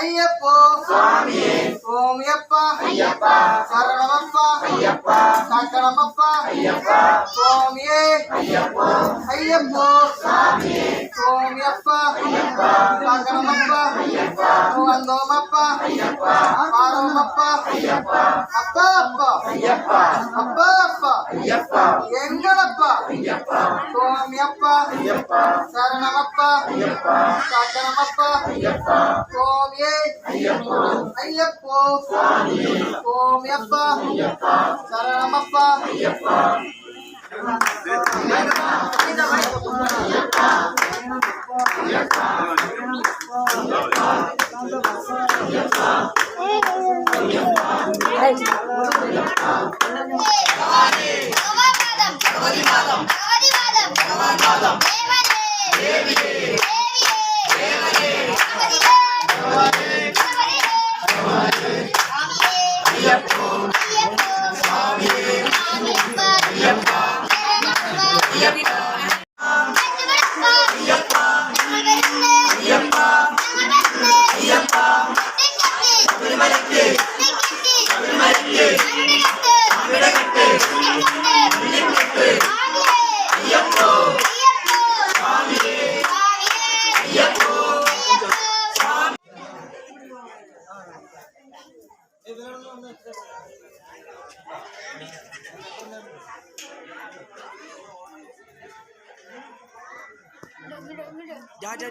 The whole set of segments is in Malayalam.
ஐயப்போ சுவாமியே சோமியப்பா ஐயப்பா சரணமப்பா ஐயப்பா சக்கரமப்பா ஐயப்பா சுவாமியே ஐயப்போ ஐயப்போ சுவாமியே சோமியப்பா ஐயப்பா சக்கரமப்பா ஐயப்பா வந்தோமப்பா ஐயப்பா ஆரோமப்பா ஐயப்பா அப்பா அப்பா ஐயப்பா அப்பா அப்பா ஐயப்பா எங்களப்பா ஐயப்பா சோமியப்பா ஐயப்பா சரணமப்பா ஐயப்பா சக்கரமப்பா ஐயப்பா சோமியே ஐயப்போ ஐயப்போ சுவாமியே சோமியப்பா ஐயப்பா சரணமப்பா ஐயப்பா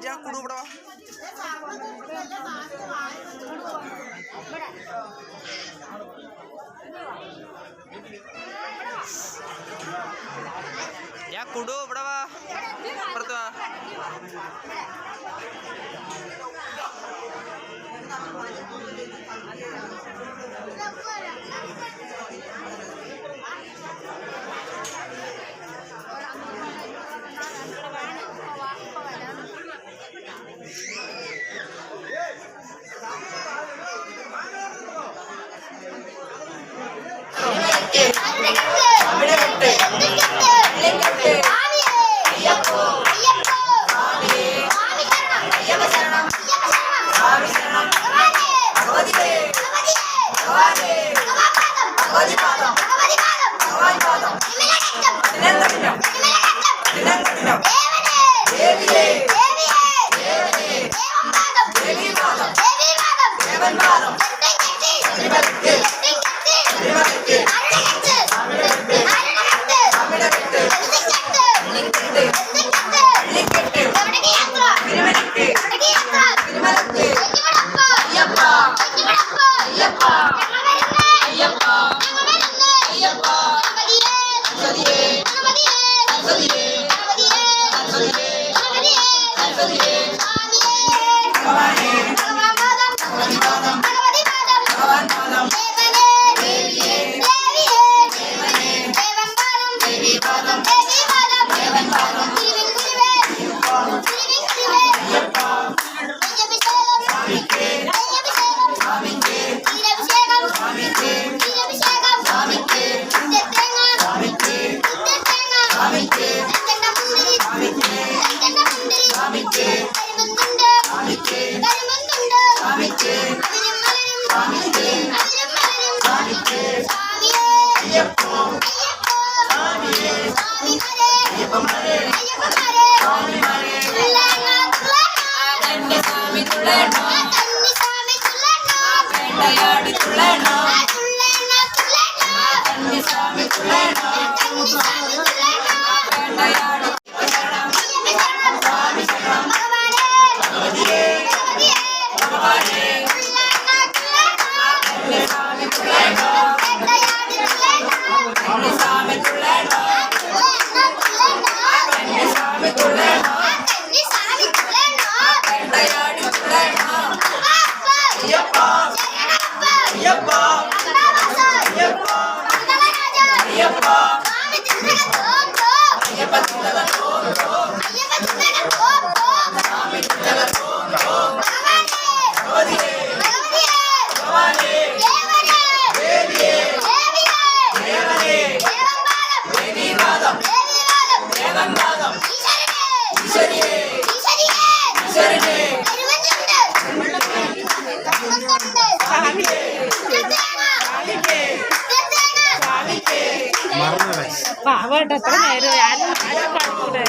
जा कुडू बड़ा या कुडू बड़ा परतवा പാവട്ടെ എത്ര നേരം ആരും കളിക്കൂടെ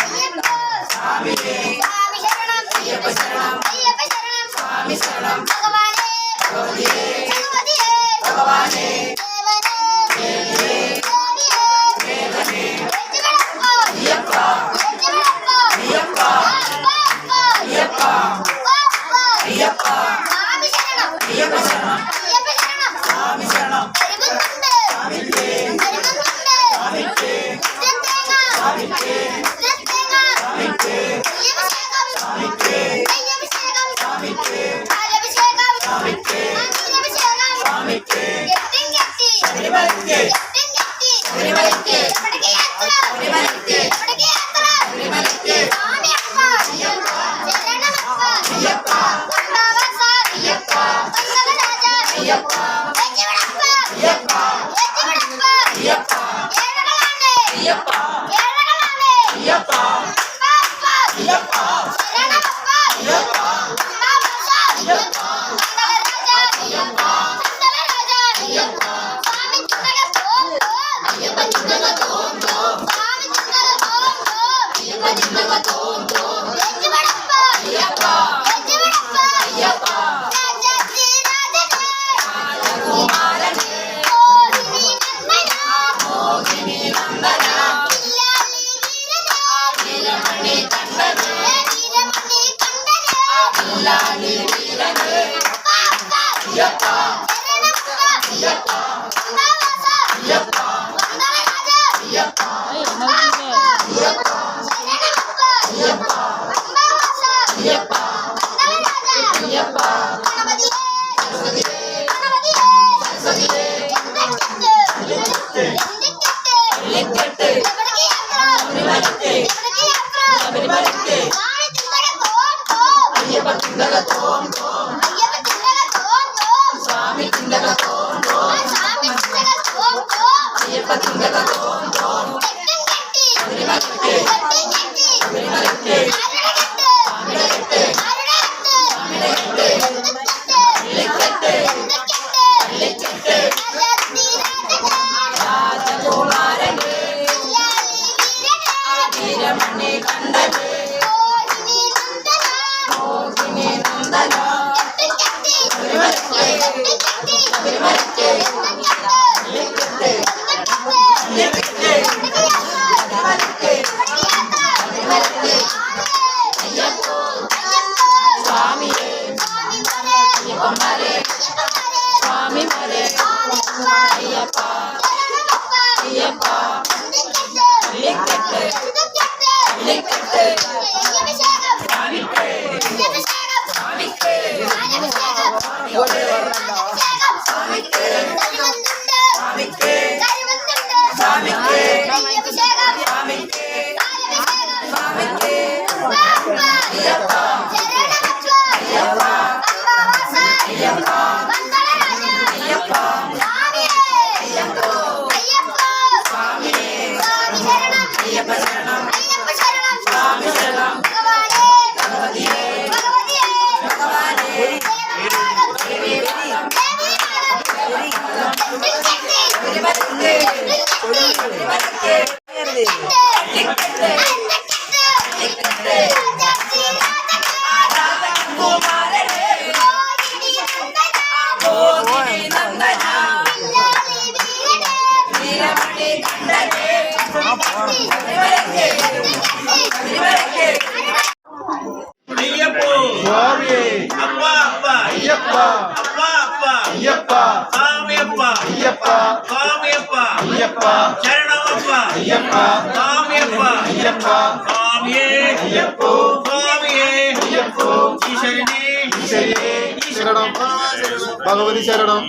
ഭഗവതി ശരണം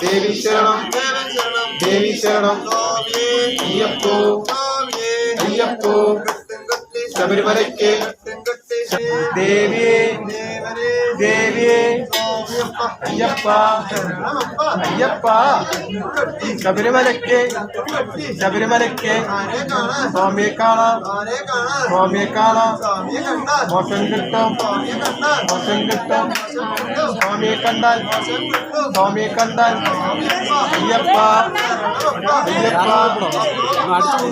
ദേവി ശരണം ദേവി ശരണം അയ്യപ്പോ അയ്യപ്പോ ശബരിമലയ്ക്ക് ദേവിയെ ദേവിയെ അയ്യപ്പ അയ്യപ്പ ശബരിമലയ്ക്ക് ശബരിമലയ്ക്ക് സ്വാമിയെ കാണാം സ്വാമിയെ കാണാം മോശം കിട്ടും മോശം കിട്ടും സ്വാമിയെ കണ്ടാൽ അയ്യപ്പ സൗണ്ട് മാത്രം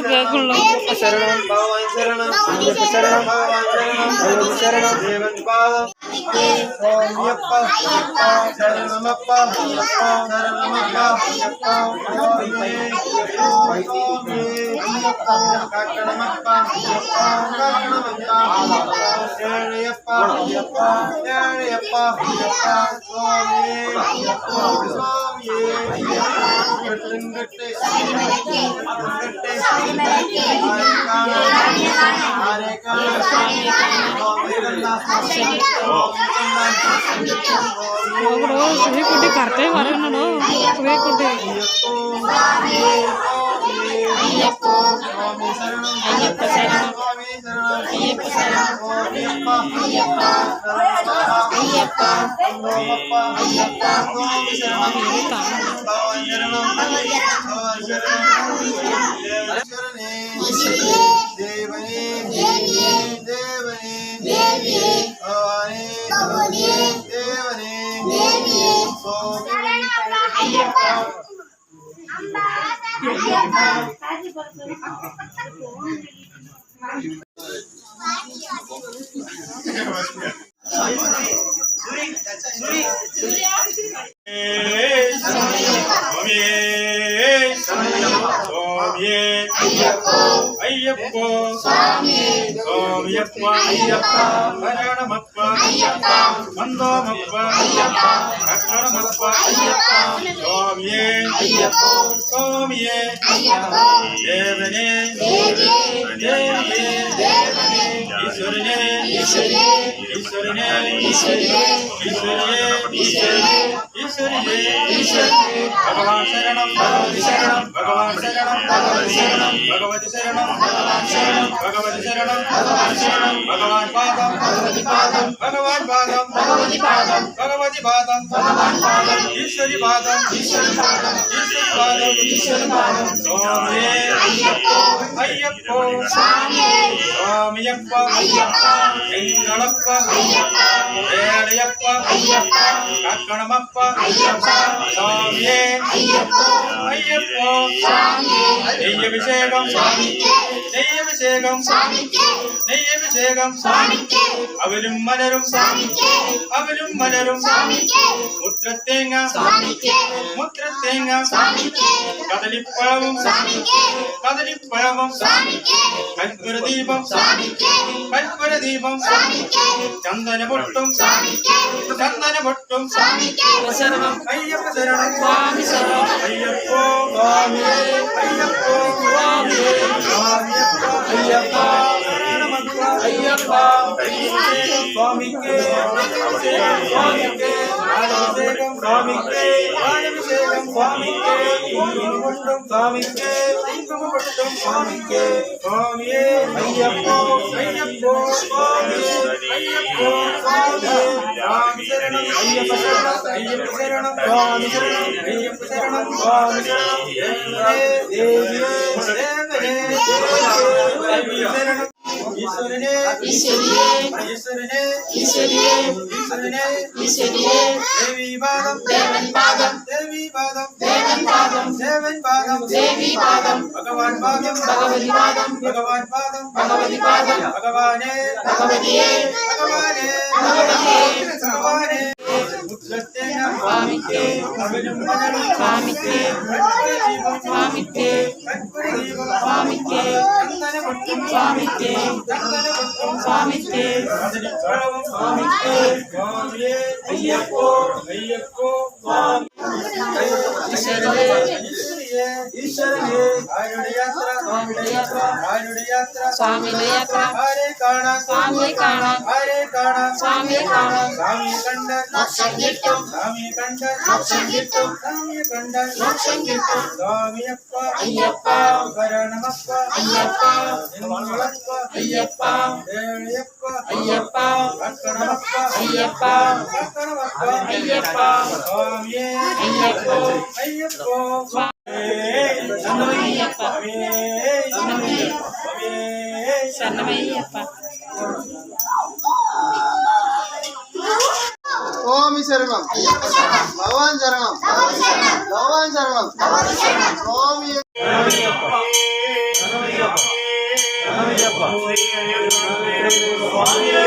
കേൾക്കുള്ളൂ. కుట్టి కరెక్టే వరన్నాడు కుట్టి అయ్యప్ప శరణం అయ్యప్ప శరణం అయ్యప్ప అయ్యప్ప అయ్యప్ప స్వామియప్ప అయ్యప్ప శరణమప్ప అయ్యప్ప మందోమప్ప అయ్యప్ప అక్షరమప్ప అయ్యప్ప స్వామియే అయ్యప్ప స్వామియే అయ్యప్ప దేవనే దేవియే ఈశ్వరనే ఈశ్వరనే ఈశ్వరియే భగవాన్ శరణం భగవతి శరణం భగవాన్ శరణం భగవతి శరణం భగవతి శరణం భగవాన్ శరణం భగవతి శరణం భగవాన్ శరణం భగవాన్ పాదం భగవతి పాదం భగవాన్ పాదం భగవతి పాదం భగవతి పాదం భగవాన్ పాదం ఈశ్వరి పాదం ఈశ్వరి పాదం ఈశ్వరి పాదం ఈశ్వరి పాదం స్వామియే అయ్యప్ప అయ్యప్ప స్వామియే స్వామియప్ప అయ్యప్ప ఎంగళప్ప అయ్యప్ప వేళయప్ప అయ్యప్ప కక్కణమప్ప అయ్యప్ప స్వామియే అయ్యప్ప అయ్యప్ప స్వామియే నెయ్యభిషేకం స్వామికే నెయ్యభిషేకం స్వామికే నెయ్యభిషేకం స్వామికే അവരും മലരും സ്വാമിക്കേ അവരും മലരും സ്വാമിക്കേ മുത്രത്തേങ്ങ സ്വാമിക്കേ മുത്രത്തേങ്ങ സ്വാമിക്കേ കദളിപ്പഴവും സ്വാമിക്കേ കദളിപ്പഴവും സ്വാമിക്കേ കൽപ്പരദീപം സ്വാമിക്കേ കൽപ്പരദീപം സ്വാമിക്കേ ചന്ദനപൊട്ടും സ്വാമിക്കേ ചന്ദനപൊട്ടും സ്വാമിക്കേ ശരണം അയ്യപ്പ ശരണം സ്വാമി ശരണം അയ്യപ്പോ സ്വാമിയേ അയ്യപ്പോ സ്വാമിയേ സ്വാമിയപ്പ അയ്യപ്പ ശരണമപ്പ അയ്യപ്പ സ്വാമിക്കേ സ്വാമിക്കേ രാജാഭിഷേകം സ്വാമിക്ക് പാലഭിഷേകം സ്വാമിക്ക് കുങ്കുമപൊട്ടും സ്വാമിക്ക് കുങ്കുമപൊട്ടും സ്വാമിക്ക് സ്വാമിയേ അയ്യപ്പോ അയ്യപ്പോ സ്വാമിയേ അയ്യപ്പോ സ്വാമിയേ സ്വാമി ശരണം അയ്യപ്പ ശരണം അയ്യപ്പ ശരണം സ്വാമി ശരണം അയ്യപ്പ ശരണം സ്വാമി ശരണം ദേവിയേ ദേവനേ ദേവനേ ശരണം ഈശ്വരനെ ഈശ്വരിയേ ഈശ്വരനെ ഈശ്വരിയേ ഈശ്വരനെ ഈശ്വരിയേ ദേവി പാദം ദേവൻ പാദം ദേവി പാദം ദേവൻ പാദം ദേവൻ പാദം ദേവി പാദം ഭഗവാൻ പാദം ഭഗവതി പാദം ഭഗവാൻ പാദം ഭഗവതി പാദം ഭഗവാനേ ഭഗവതിയേ ഭഗവാനേ ഭഗവതിയേ ഭഗവാനേ സ്വാമിക്ക് സ്വാമിക്ക് സ്വാമിക്ക് സ്വാമിക്ക് സ്വാമിക്ക് സ്വാമിക്ക് സ്വാമിക്ക് അയ്യപ്പോ അയ്യപ്പോ സ്വാമി ഈശ്വരനെ ഈശ്വരനെ ആരുടെ യാത്ര സ്വാമിയുടെ യാത്ര ആരുടെ യാത്ര സ്വാമിയുടെ യാത്ര ആരെ കാണാൻ സ്വാമിയെ കാണാൻ ആരെ കാണാൻ സ്വാമിയെ കാണാൻ സ്വാമിയെ കണ്ടാൽ മോക്ഷം കിട്ടും സ്വാമിയെ കണ്ടാൽ മോക്ഷം കിട്ടും സ്വാമിയെ കണ്ടാൽ മോക്ഷം കിട്ടും സ്വാമിയപ്പ അയ്യപ്പ ശരണമപ്പ അയ്യപ്പ നിങ്ങളപ്പ അയ്യപ്പ ദേവിയപ്പ അയ്യപ്പ ഭക്തണമപ്പ അയ്യപ്പ ഭക്തണമപ്പ അയ്യപ്പ സ്വാമിയേ അയ്യപ്പോ അയ്യപ്പോ ശരണമയ്യപ്പ ശരണമയ്യപ്പ స్వామి శరణం భగవాన్ శరణం భగవాన్ శరణం స్వామి స్వామియే